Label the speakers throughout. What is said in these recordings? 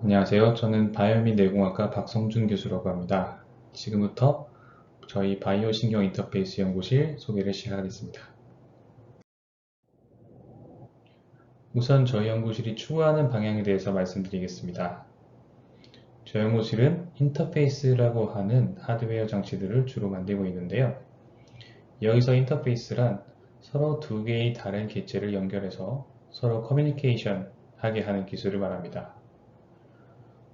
Speaker 1: 안녕하세요. 저는 바이오민 내공학과 박성준 교수라고 합니다. 지금부터 저희 바이오 신경 인터페이스 연구실 소개를 시작하겠습니다. 우선 저희 연구실이 추구하는 방향에 대해서 말씀드리겠습니다. 저희 연구실은 인터페이스라고 하는 하드웨어 장치들을 주로 만들고 있는데요. 여기서 인터페이스란 서로 두 개의 다른 객체를 연결해서 서로 커뮤니케이션 하게 하는 기술을 말합니다.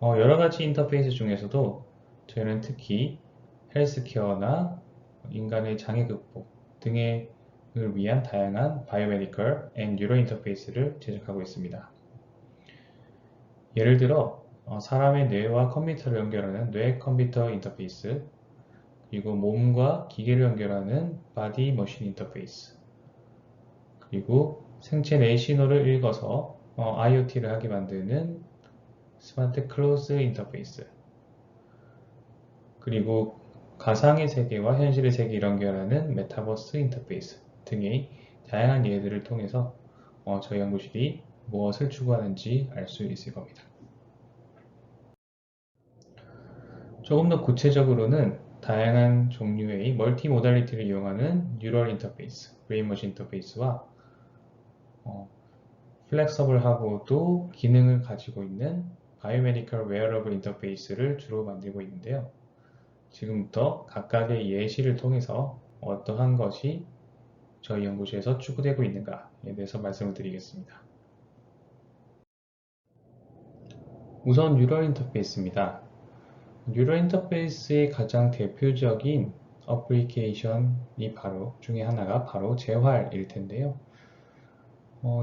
Speaker 1: 여러 가지 인터페이스 중에서도 저희는 특히 헬스케어나 인간의 장애 극복 등을 위한 다양한 바이오메디컬 앤 뉴로 인터페이스를 제작하고 있습니다. 예를 들어 사람의 뇌와 컴퓨터를 연결하는 뇌 컴퓨터 인터페이스, 그리고 몸과 기계를 연결하는 바디 머신 인터페이스, 그리고 생체 내 신호를 읽어서 IoT를 하게 만드는 스마트 클로즈 인터페이스, 그리고 가상의 세계와 현실의 세계를 연결하는 메타버스 인터페이스 등의 다양한 예들을 통해서 저희 연구실이 무엇을 추구하는지 알 수 있을 겁니다. 조금 더 구체적으로는 다양한 종류의 멀티 모달리티를 이용하는 뉴럴 인터페이스, 브레인머신 인터페이스와 플렉서블하고도 기능을 가지고 있는 바이오메디컬 웨어러블 인터페이스를 주로 만들고 있는데요. 지금부터 각각의 예시를 통해서 어떠한 것이 저희 연구실에서 추구되고 있는가에 대해서 말씀을 드리겠습니다. 우선 뉴럴 인터페이스입니다. 뉴럴 인터페이스의 가장 대표적인 어플리케이션이 중에 하나가 바로 재활일 텐데요.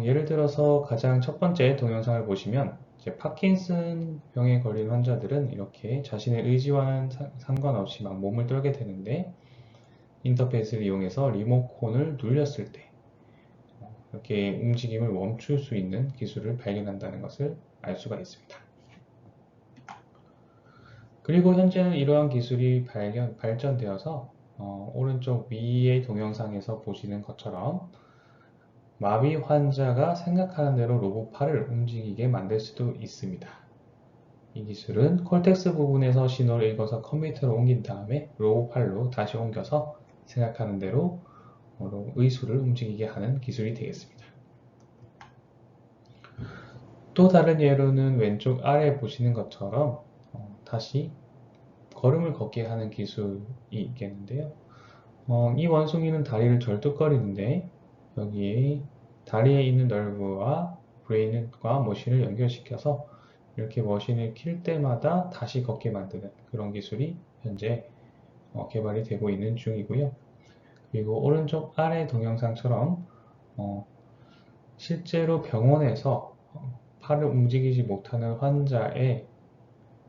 Speaker 1: 예를 들어서 가장 첫 번째 동영상을 보시면 파킨슨 병에 걸린 환자들은 이렇게 자신의 의지와는 상관없이 막 몸을 떨게 되는데, 인터페이스를 이용해서 리모컨을 눌렸을 때 이렇게 움직임을 멈출 수 있는 기술을 발견한다는 것을 알 수가 있습니다. 그리고 현재는 이러한 기술이 발전되어서 오른쪽 위의 동영상에서 보시는 것처럼 마비 환자가 생각하는 대로 로봇팔을 움직이게 만들 수도 있습니다. 이 기술은 콜텍스 부분에서 신호를 읽어서 컴퓨터로 옮긴 다음에 로봇팔로 다시 옮겨서 생각하는 대로 의수를 움직이게 하는 기술이 되겠습니다. 또 다른 예로는 왼쪽 아래 보시는 것처럼 다시 걸음을 걷게 하는 기술이 있겠는데요. 이 원숭이는 다리를 절뚝거리는데 여기에 다리에 있는 nerve와 브레인과 머신을 연결시켜서 이렇게 머신을 킬 때마다 다시 걷게 만드는 그런 기술이 현재 개발이 되고 있는 중이고요. 그리고 오른쪽 아래 동영상처럼 실제로 병원에서 팔을 움직이지 못하는 환자의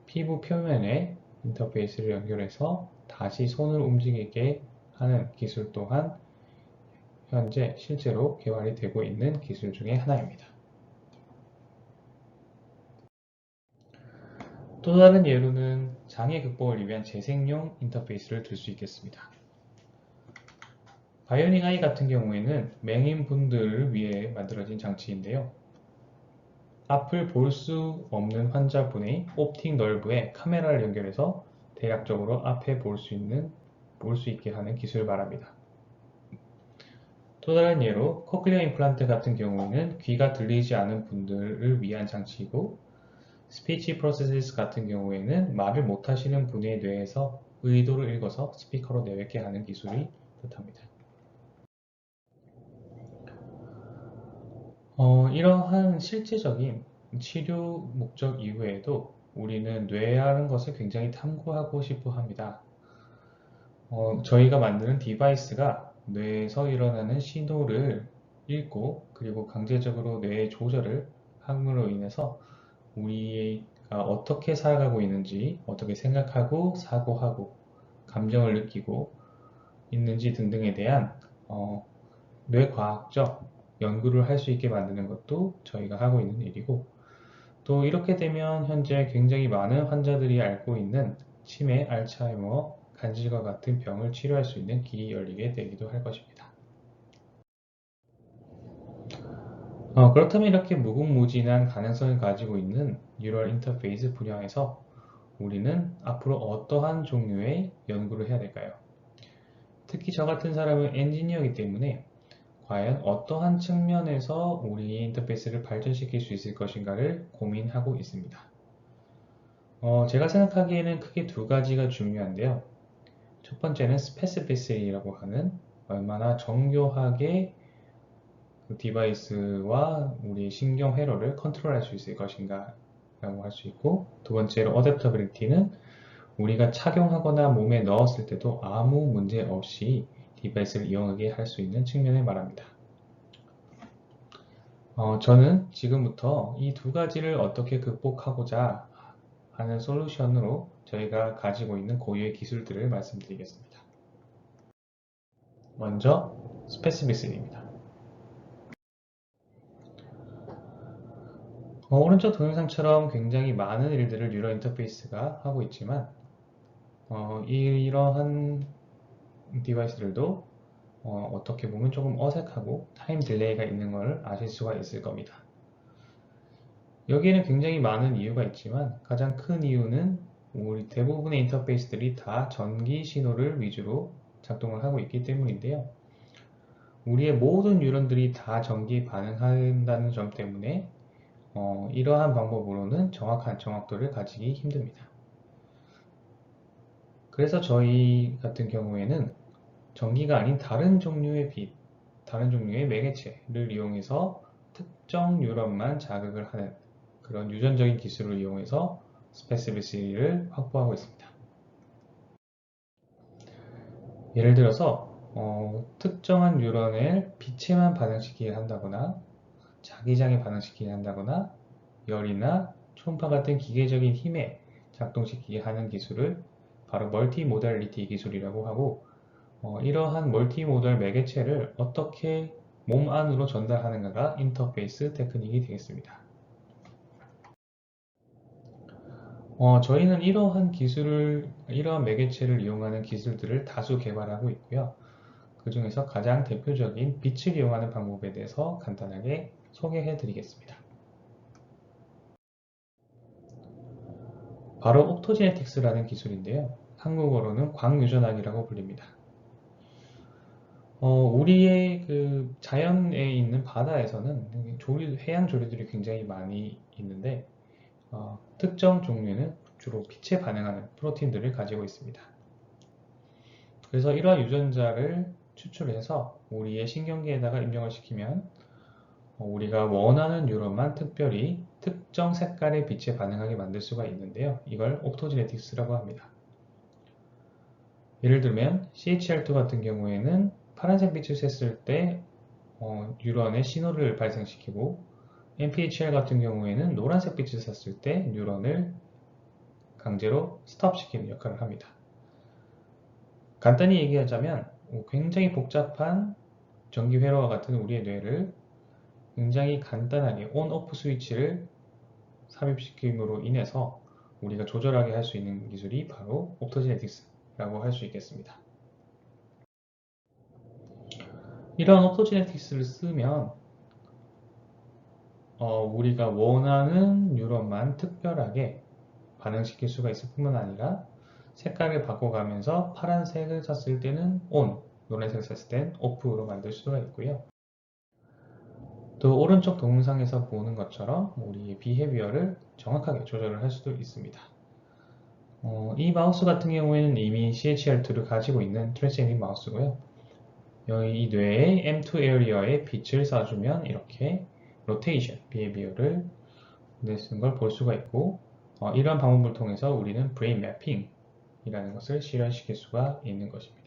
Speaker 1: 피부 표면에 인터페이스를 연결해서 다시 손을 움직이게 하는 기술 또한 현재 실제로 개발이 되고 있는 기술 중에 하나입니다. 또 다른 예로는 장애 극복을 위한 재생용 인터페이스를 들 수 있겠습니다. 바이오닉 아이 같은 경우에는 맹인분들을 위해 만들어진 장치인데요. 앞을 볼 수 없는 환자분의 옵틱 널브에 카메라를 연결해서 대략적으로 앞에 볼 수 있게 하는 기술을 말합니다. 또 다른 예로 코클리어 임플란트 같은 경우에는 귀가 들리지 않은 분들을 위한 장치이고, 스피치 프로세스 같은 경우에는 말을 못하시는 분의 뇌에서 의도를 읽어서 스피커로 내뱉게 하는 기술이 뜻합니다. 이러한 실제적인 치료 목적 이외에도 우리는 뇌라는 것을 굉장히 탐구하고 싶어 합니다. 저희가 만드는 디바이스가 뇌에서 일어나는 신호를 읽고 그리고 강제적으로 뇌의 조절을 함으로 인해서 우리가 어떻게 살아가고 있는지, 어떻게 생각하고 사고하고 감정을 느끼고 있는지 등등에 대한 뇌과학적 연구를 할 수 있게 만드는 것도 저희가 하고 있는 일이고, 또 이렇게 되면 현재 굉장히 많은 환자들이 앓고 있는 치매, 알츠하이머, 간질과 같은 병을 치료할 수 있는 길이 열리게 되기도 할 것입니다. 그렇다면 이렇게 무궁무진한 가능성을 가지고 있는 뉴럴 인터페이스 분야에서 우리는 앞으로 어떠한 종류의 연구를 해야 될까요? 특히 저 같은 사람은 엔지니어이기 때문에 과연 어떠한 측면에서 우리의 인터페이스를 발전시킬 수 있을 것인가를 고민하고 있습니다. 제가 생각하기에는 크게 두 가지가 중요한데요. 첫 번째는 스페시피시티라고 하는 얼마나 정교하게 그 디바이스와 우리 신경 회로를 컨트롤할 수 있을 것인가 라고 할 수 있고, 두 번째로 어댑터빌리티는 우리가 착용하거나 몸에 넣었을 때도 아무 문제 없이 디바이스를 이용하게 할 수 있는 측면을 말합니다. 저는 지금부터 이 두 가지를 어떻게 극복하고자 하는 솔루션으로 저희가 가지고 있는 고유의 기술들을 말씀드리겠습니다. 먼저 스페시피시티입니다. 오른쪽 동영상처럼 굉장히 많은 일들을 뉴럴 인터페이스가 하고 있지만 이러한 디바이스들도 어떻게 보면 조금 어색하고 타임 딜레이가 있는 것을 아실 수가 있을 겁니다. 여기에는 굉장히 많은 이유가 있지만 가장 큰 이유는 우리 대부분의 인터페이스들이 다 전기 신호를 위주로 작동을 하고 있기 때문인데요. 우리의 모든 뉴런들이 다 전기 반응한다는 점 때문에 이러한 방법으로는 정확한 정확도를 가지기 힘듭니다. 그래서 저희 같은 경우에는 전기가 아닌 다른 종류의 빛, 다른 종류의 매개체를 이용해서 특정 뉴런만 자극을 하는 그런 유전적인 기술을 이용해서 스페시피시티를 확보하고 있습니다. 예를 들어서 특정한 뉴런을 빛에만 반응시키게 한다거나 자기장에 반응시키게 한다거나 열이나 초음파 같은 기계적인 힘에 작동시키게 하는 기술을 바로 멀티모달리티 기술이라고 하고, 이러한 멀티모달 매개체를 어떻게 몸 안으로 전달하는가가 인터페이스 테크닉이 되겠습니다. 저희는 이러한 매개체를 이용하는 기술들을 다수 개발하고 있고요. 그 중에서 가장 대표적인 빛을 이용하는 방법에 대해서 간단하게 소개해 드리겠습니다. 바로 옵토제네틱스라는 기술인데요. 한국어로는 광유전학이라고 불립니다. 우리의 그 자연에 있는 바다에서는 해양 조류들이 굉장히 많이 있는데, 특정 종류는 주로 빛에 반응하는 프로틴들을 가지고 있습니다. 그래서 이러한 유전자를 추출해서 우리의 신경계에다가 입력을 시키면 우리가 원하는 뉴런만 특별히 특정 색깔의 빛에 반응하게 만들 수가 있는데요. 이걸 옵토제네틱스라고 합니다. 예를 들면 CHR2 같은 경우에는 파란색 빛을 쐈을 때 뉴런의 신호를 발생시키고, NPHR 같은 경우에는 노란색 빛을 쐈을 때 뉴런을 강제로 스톱시키는 역할을 합니다. 간단히 얘기하자면 굉장히 복잡한 전기 회로와 같은 우리의 뇌를 굉장히 간단하게 온-오프 스위치를 삽입시킴으로 인해서 우리가 조절하게 할 수 있는 기술이 바로 옵토제네틱스라고 할 수 있겠습니다. 이런 옵토제네틱스를 쓰면 우리가 원하는 뉴런만 특별하게 반응시킬 수가 있을 뿐만 아니라 색깔을 바꿔가면서 파란색을 샀을 때는 ON, 노란색을 샀을 때는 OFF로 만들 수가 있고요. 또 오른쪽 동영상에서 보는 것처럼 우리의 비헤비어를 정확하게 조절을 할 수도 있습니다. 이 마우스 같은 경우에는 이미 CHR2를 가지고 있는 트랜스제닉 마우스고요. 여기 이 뇌의 M2 에어리어에 빛을 쏴주면 이렇게 로테이션, 비헤비어를 내는 걸 볼 수가 있고, 이러한 방법을 통해서 우리는 브레인 매핑이라는 것을 실현시킬 수가 있는 것입니다.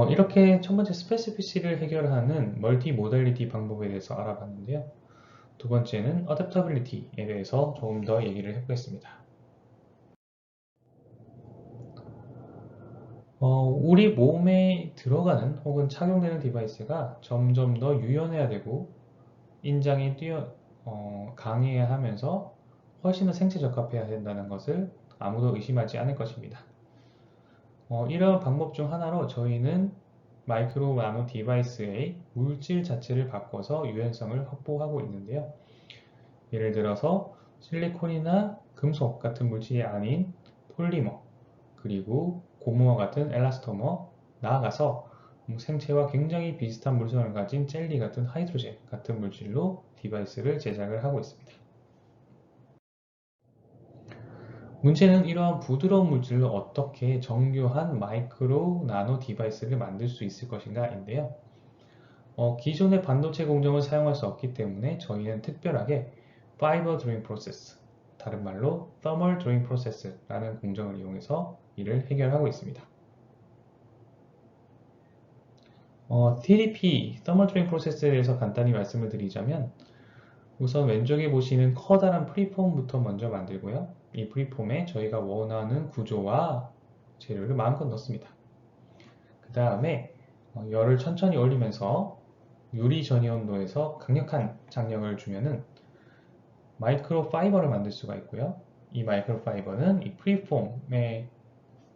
Speaker 1: 이렇게 첫 번째 스페시피시티를 해결하는 멀티 모달리티 방법에 대해서 알아봤는데요. 두 번째는 어댑터빌리티에 대해서 조금 더 얘기를 해보겠습니다. 우리 몸에 들어가는 혹은 착용되는 디바이스가 점점 더 유연해야 되고 인장이 강해야 하면서 훨씬 더 생체 적합해야 된다는 것을 아무도 의심하지 않을 것입니다. 이런 방법 중 하나로 저희는 마이크로 나노 디바이스의 물질 자체를 바꿔서 유연성을 확보하고 있는데요. 예를 들어서 실리콘이나 금속 같은 물질이 아닌 폴리머, 그리고 고무와 같은 엘라스토머, 나아가서 생체와 굉장히 비슷한 물성을 가진 젤리 같은 하이드로젤 같은 물질로 디바이스를 제작을 하고 있습니다. 문제는 이러한 부드러운 물질로 어떻게 정교한 마이크로 나노 디바이스를 만들 수 있을 것인가인데요. 기존의 반도체 공정을 사용할 수 없기 때문에 저희는 특별하게 Fiber Drilling Process, 다른 말로 Thermal Drilling Process라는 공정을 이용해서 이를 해결하고 있습니다. TDP, Thermal Drilling Process에 대해서 간단히 말씀을 드리자면 우선 왼쪽에 보시는 커다란 프리폼부터 먼저 만들고요. 이 프리폼에 저희가 원하는 구조와 재료를 마음껏 넣습니다. 그 다음에 열을 천천히 올리면서 유리 전이 온도에서 강력한 장력을 주면은 마이크로 파이버를 만들 수가 있고요. 이 마이크로 파이버는 이 프리폼에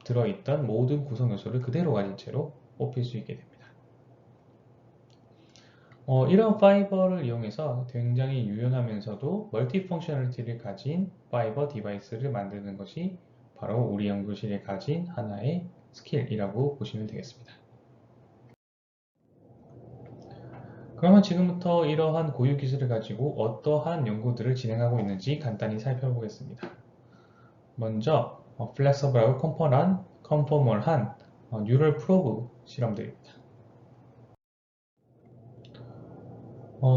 Speaker 1: 들어있던 모든 구성 요소를 그대로 가진 채로 뽑힐 수 있게 됩니다. 이런 파이버를 이용해서 굉장히 유연하면서도 멀티 펑셔널리티를 가진 파이버 디바이스를 만드는 것이 바로 우리 연구실에 가진 하나의 스킬이라고 보시면 되겠습니다. 그러면 지금부터 이러한 고유 기술을 가지고 어떠한 연구들을 진행하고 있는지 간단히 살펴보겠습니다. 먼저 플렉서블하고 컨포멀한 뉴럴 프로브 실험들입니다.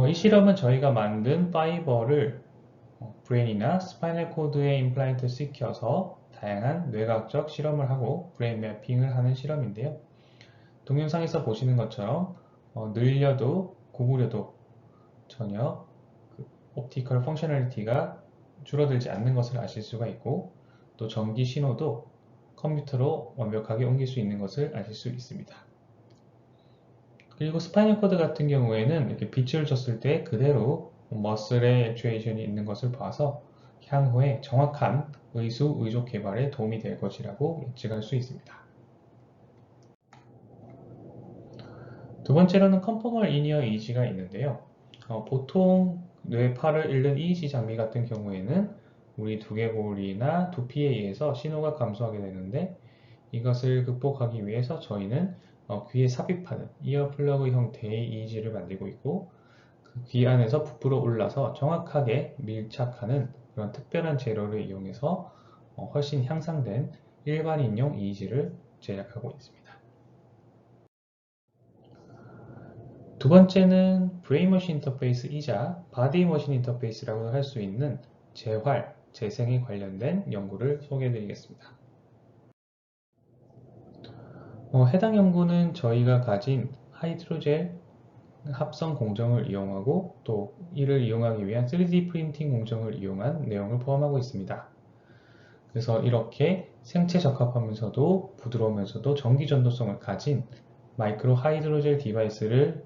Speaker 1: 이 실험은 저희가 만든 파이버를 브레인이나 스파이널 코드에 임플란트를 시켜서 다양한 뇌과학적 실험을 하고 브레인 매핑을 하는 실험인데요. 동영상에서 보시는 것처럼 늘려도 구부려도 전혀 옵티컬 펑셔널리티가 줄어들지 않는 것을 아실 수가 있고 또 전기 신호도 컴퓨터로 완벽하게 옮길 수 있는 것을 아실 수 있습니다. 그리고 스파이널 코드 같은 경우에는 이렇게 빛을 줬을 때 그대로 머슬의 액추에이션이 있는 것을 봐서 향후에 정확한 의수, 의족 개발에 도움이 될 것이라고 예측할 수 있습니다. 두 번째로는 컨포멀 이니어 이지가 있는데요. 보통 뇌파를 잃는 EEG 장비 같은 경우에는 우리 두개골이나 두피에 의해서 신호가 감소하게 되는데 이것을 극복하기 위해서 저희는 귀에 삽입하는 이어플러그 형태의 EEG를 만들고 있고 그 귀 안에서 부풀어 올라서 정확하게 밀착하는 그런 특별한 재료를 이용해서 훨씬 향상된 일반인용 EEG를 제작하고 있습니다. 두 번째는 브레인머신 인터페이스이자 바디머신 인터페이스라고 할 수 있는 재활, 재생에 관련된 연구를 소개해 드리겠습니다. 해당 연구는 저희가 가진 하이드로젤 합성 공정을 이용하고 또 이를 이용하기 위한 3D 프린팅 공정을 이용한 내용을 포함하고 있습니다. 그래서 이렇게 생체 적합하면서도 부드러우면서도 전기 전도성을 가진 마이크로 하이드로젤 디바이스를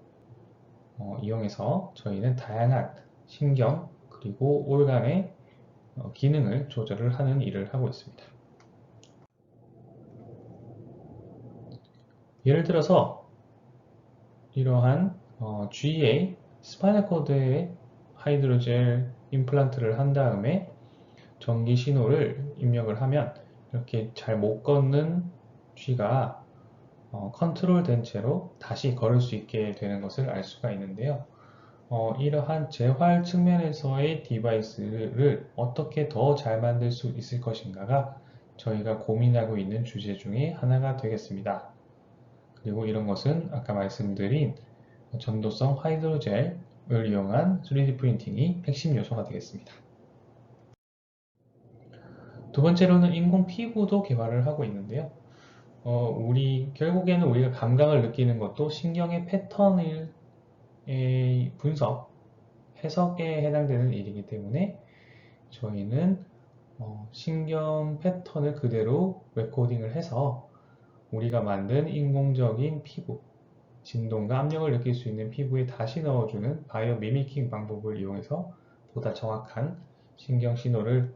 Speaker 1: 이용해서 저희는 다양한 신경 그리고 올간의 기능을 조절을 하는 일을 하고 있습니다. 예를 들어서 이러한 GA 스파이널 코드에 하이드로젤 임플란트를 한 다음에 전기 신호를 입력을 하면 이렇게 잘 못 걷는 G가 컨트롤 된 채로 다시 걸을 수 있게 되는 것을 알 수가 있는데요. 이러한 재활 측면에서의 디바이스를 어떻게 더 잘 만들 수 있을 것인가가 저희가 고민하고 있는 주제 중에 하나가 되겠습니다. 그리고 이런 것은 아까 말씀드린 전도성 하이드로젤을 이용한 3D 프린팅이 핵심 요소가 되겠습니다. 두 번째로는 인공 피부도 개발을 하고 있는데요. 결국에는 우리가 감각을 느끼는 것도 신경의 패턴을 분석, 해석에 해당되는 일이기 때문에 저희는 신경 패턴을 그대로 레코딩을 해서 우리가 만든 인공적인 피부, 진동과 압력을 느낄 수 있는 피부에 다시 넣어주는 바이오 미미킹 방법을 이용해서 보다 정확한 신경 신호를,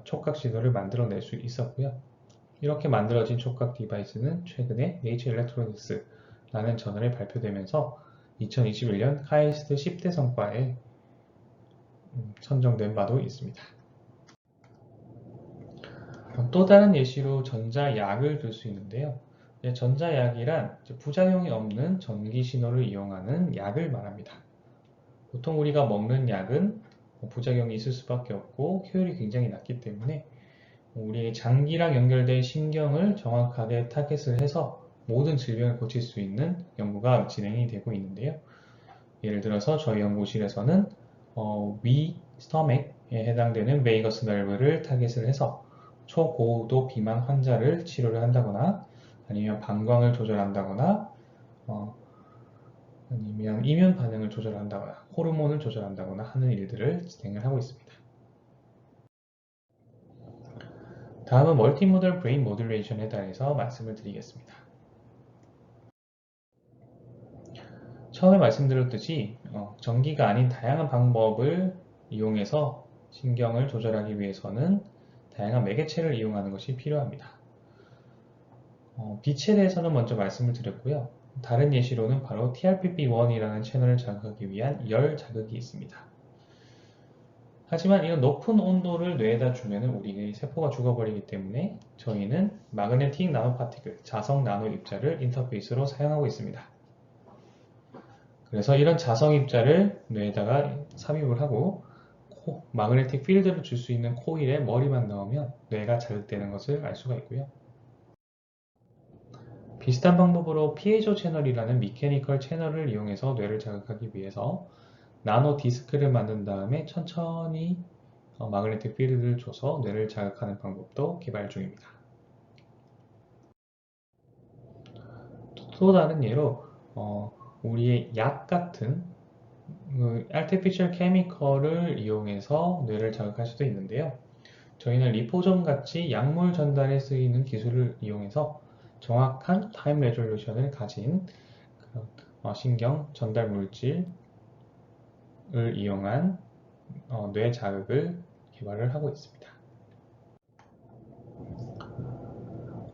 Speaker 1: 촉각 신호를 만들어낼 수 있었고요. 이렇게 만들어진 촉각 디바이스는 최근에 네이처 일렉트로닉스 라는 저널에 발표되면서 2021년 카이스트 10대 성과에 선정된 바도 있습니다. 또 다른 예시로 전자약을 들 수 있는데요. 전자약이란 부작용이 없는 전기 신호를 이용하는 약을 말합니다. 보통 우리가 먹는 약은 부작용이 있을 수밖에 없고 효율이 굉장히 낮기 때문에 우리의 장기랑 연결된 신경을 정확하게 타겟을 해서 모든 질병을 고칠 수 있는 연구가 진행이 되고 있는데요. 예를 들어서 저희 연구실에서는 위 스토맥에 해당되는 베이거스 nerve를 타겟을 해서 초고도 비만 환자를 치료를 한다거나 아니면 방광을 조절한다거나 아니면 이면 반응을 조절한다거나 호르몬을 조절한다거나 하는 일들을 진행을 하고 있습니다. 다음은 멀티모달 브레인 모듈레이션에 대해서 말씀을 드리겠습니다. 처음에 말씀드렸듯이 전기가 아닌 다양한 방법을 이용해서 신경을 조절하기 위해서는 다양한 매개체를 이용하는 것이 필요합니다. 빛에 대해서는 먼저 말씀을 드렸고요. 다른 예시로는 바로 TRPV1이라는 채널을 자극하기 위한 열 자극이 있습니다. 하지만 이런 높은 온도를 뇌에다 주면 우리의 세포가 죽어버리기 때문에 저희는 마그네틱 나노파티클, 자성 나노 입자를 인터페이스로 사용하고 있습니다. 그래서 이런 자성 입자를 뇌에다가 삽입을 하고 마그네틱 필드를 줄 수 있는 코일에 머리만 넣으면 뇌가 자극되는 것을 알 수가 있고요. 비슷한 방법으로 피에조 채널이라는 미케니컬 채널을 이용해서 뇌를 자극하기 위해서 나노 디스크를 만든 다음에 천천히 마그네틱 필드를 줘서 뇌를 자극하는 방법도 개발 중입니다. 또 다른 예로 우리의 약 같은 artificial chemical을 이용해서 뇌를 자극할 수도 있는데요. 저희는 리포점 같이 약물 전달에 쓰이는 기술을 이용해서 정확한 타임 레졸루션을 가진 신경 전달 물질을 이용한 뇌 자극을 개발을 하고 있습니다.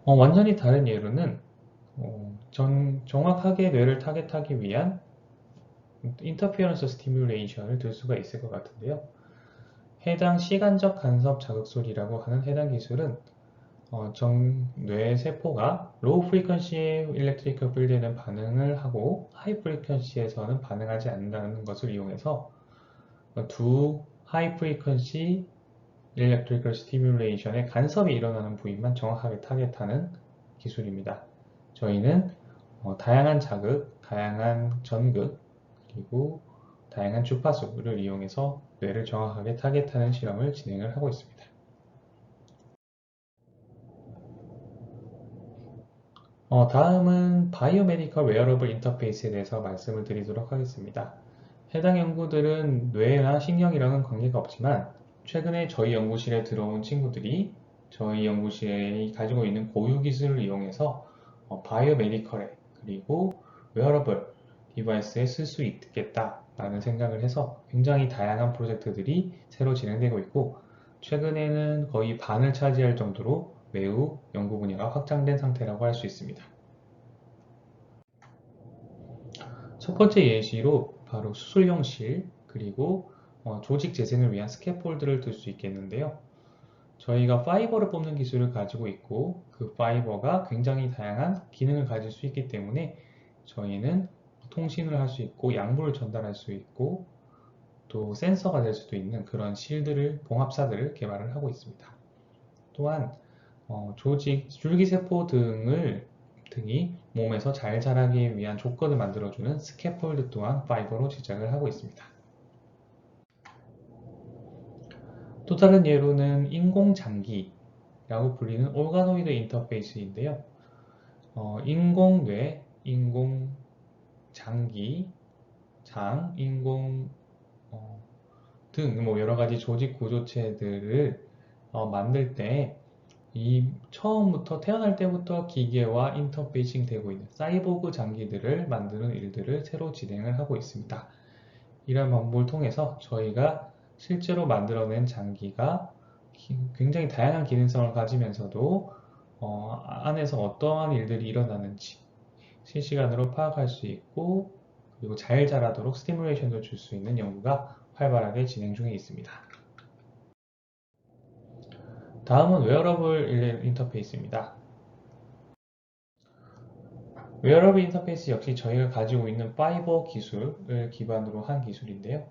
Speaker 1: 완전히 다른 예로는 정확하게 뇌를 타겟하기 위한 인터피어런스 스티뮬레이션을 들 수가 있을 것 같은데요. 해당 시간적 간섭 자극소리라고 하는 해당 기술은 뇌 세포가 로우 프리퀀시의 일렉트리컬 필드에는 반응을 하고 하이 프리퀀시에서는 반응하지 않는다는 것을 이용해서 두 하이 프리퀀시 일렉트리컬 스티뮬레이션의 간섭이 일어나는 부위만 정확하게 타겟하는 기술입니다. 저희는 다양한 자극, 다양한 전극, 그리고 다양한 주파수를 이용해서 뇌를 정확하게 타겟하는 실험을 진행을 하고 있습니다. 다음은 바이오메디컬 웨어러블 인터페이스에 대해서 말씀을 드리도록 하겠습니다. 해당 연구들은 뇌나 신경이랑은 관계가 없지만 최근에 저희 연구실에 들어온 친구들이 저희 연구실에 가지고 있는 고유 기술을 이용해서 바이오메디컬에 그리고 웨어러블 디바이스에 쓸 수 있겠다라는 생각을 해서 굉장히 다양한 프로젝트들이 새로 진행되고 있고 최근에는 거의 반을 차지할 정도로 매우 연구 분야가 확장된 상태라고 할 수 있습니다. 첫 번째 예시로 바로 수술용실 그리고 조직 재생을 위한 스캐폴드를 들 수 있겠는데요. 저희가 파이버를 뽑는 기술을 가지고 있고 그 파이버가 굉장히 다양한 기능을 가질 수 있기 때문에 저희는 통신을 할 수 있고 약물을 전달할 수 있고 또 센서가 될 수도 있는 그런 실드를 봉합사들을 개발을 하고 있습니다. 또한 조직, 줄기세포 등이 몸에서 잘 자라기 위한 조건을 만들어주는 스캐폴드 또한 파이버로 제작을 하고 있습니다. 또 다른 예로는 인공장기라고 불리는 오가노이드 인터페이스인데요. 인공뇌, 인공장기, 인공 등 여러가지 조직 구조체들을 만들 때 처음부터 태어날 때부터 기계와 인터페이싱 되고 있는 사이보그 장기들을 만드는 일들을 새로 진행을 하고 있습니다. 이런 방법을 통해서 저희가 실제로 만들어낸 장기가 굉장히 다양한 기능성을 가지면서도 안에서 어떠한 일들이 일어나는지 실시간으로 파악할 수 있고 그리고 잘 자라도록 스티뮬레이션도 줄 수 있는 연구가 활발하게 진행 중에 있습니다. 다음은 웨어러블 인터페이스입니다. 웨어러블 인터페이스 역시 저희가 가지고 있는 파이버 기술을 기반으로 한 기술인데요.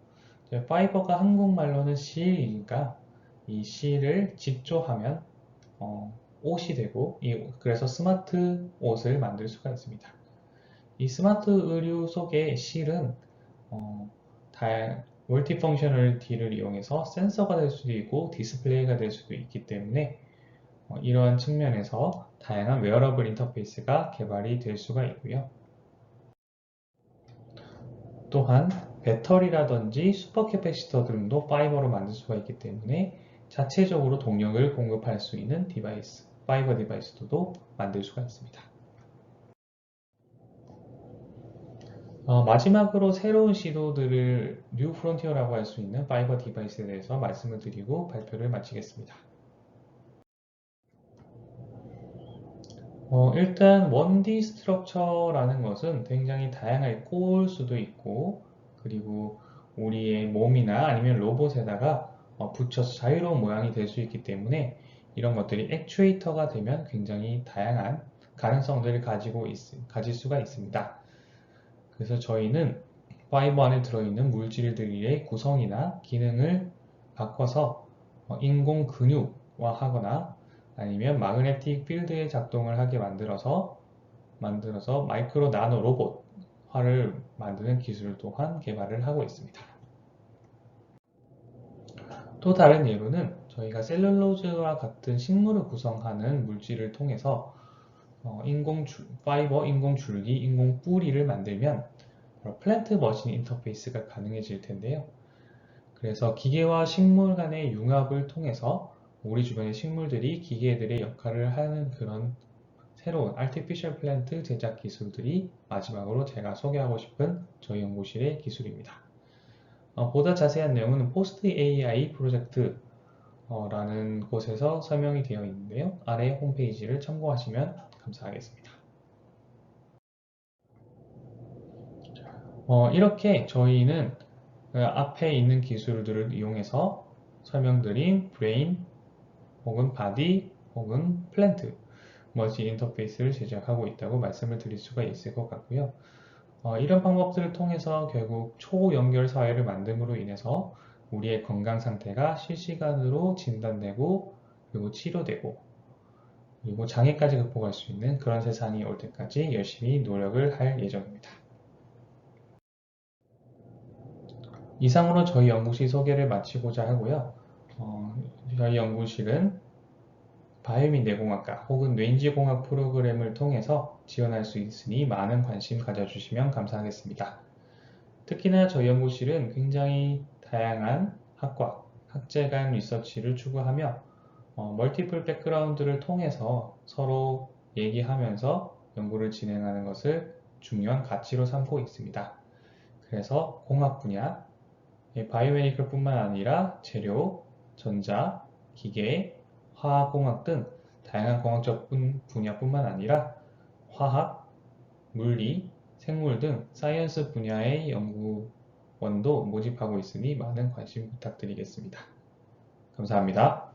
Speaker 1: 파이버가 한국말로는 실이니까 이 실을 직조하면 옷이 되고 그래서 스마트 옷을 만들 수가 있습니다. 이 스마트 의류 속의 실은 멀티펑셔널티를 이용해서 센서가 될 수도 있고 디스플레이가 될 수도 있기 때문에 이러한 측면에서 다양한 웨어러블 인터페이스가 개발이 될 수가 있고요. 또한 배터리라든지 슈퍼캐패시터 등도 파이버로 만들 수가 있기 때문에 자체적으로 동력을 공급할 수 있는 디바이스, 파이버 디바이스도 만들 수가 있습니다. 마지막으로 새로운 시도들을 뉴 프론티어라고 할 수 있는 파이버 디바이스에 대해서 말씀을 드리고 발표를 마치겠습니다. 일단 1D 스트럭처라는 것은 굉장히 다양하게 꼬을 수도 있고 그리고 우리의 몸이나 아니면 로봇에다가 붙여서 자유로운 모양이 될 수 있기 때문에 이런 것들이 액추에이터가 되면 굉장히 다양한 가능성들을 가질 수가 있습니다. 그래서 저희는 파이버 안에 들어있는 물질들의 구성이나 기능을 바꿔서 인공 근육화하거나 아니면 마그네틱 필드의 작동을 하게 만들어서 마이크로 나노 로봇화를 만드는 기술 또한 개발을 하고 있습니다. 또 다른 예로는 저희가 셀룰로즈와 같은 식물을 구성하는 물질을 통해서 파이버, 인공 줄기, 인공 뿌리를 만들면 플랜트 머신 인터페이스가 가능해질 텐데요. 그래서 기계와 식물 간의 융합을 통해서 우리 주변의 식물들이 기계들의 역할을 하는 그런 새로운 Artificial Plant 제작 기술들이 마지막으로 제가 소개하고 싶은 저희 연구실의 기술입니다. 보다 자세한 내용은 포스트 AI 프로젝트 라는 곳에서 설명이 되어 있는데요. 아래 홈페이지를 참고하시면 감사하겠습니다. 이렇게 저희는 앞에 있는 기술들을 이용해서 설명드린 브레인 혹은 바디 혹은 플랜트 머신 인터페이스를 제작하고 있다고 말씀을 드릴 수가 있을 것 같고요. 이런 방법들을 통해서 결국 초연결 사회를 만듦으로 인해서 우리의 건강 상태가 실시간으로 진단되고 그리고 치료되고 그리고 장애까지 극복할 수 있는 그런 세상이 올 때까지 열심히 노력을 할 예정입니다. 이상으로 저희 연구실 소개를 마치고자 하고요. 저희 연구실은 바이오 및 뇌공학과 혹은 뇌인지공학 프로그램을 통해서 지원할 수 있으니 많은 관심 가져주시면 감사하겠습니다. 특히나 저희 연구실은 굉장히 다양한 학과, 학제 간 리서치를 추구하며 멀티플 백그라운드를 통해서 서로 얘기하면서 연구를 진행하는 것을 중요한 가치로 삼고 있습니다. 그래서 공학 분야, 바이오메디컬 뿐만 아니라 재료, 전자, 기계, 화학공학 등 다양한 공학적 분야뿐만 아니라 화학, 물리, 생물 등 사이언스 분야의 연구원도 모집하고 있으니 많은 관심 부탁드리겠습니다. 감사합니다.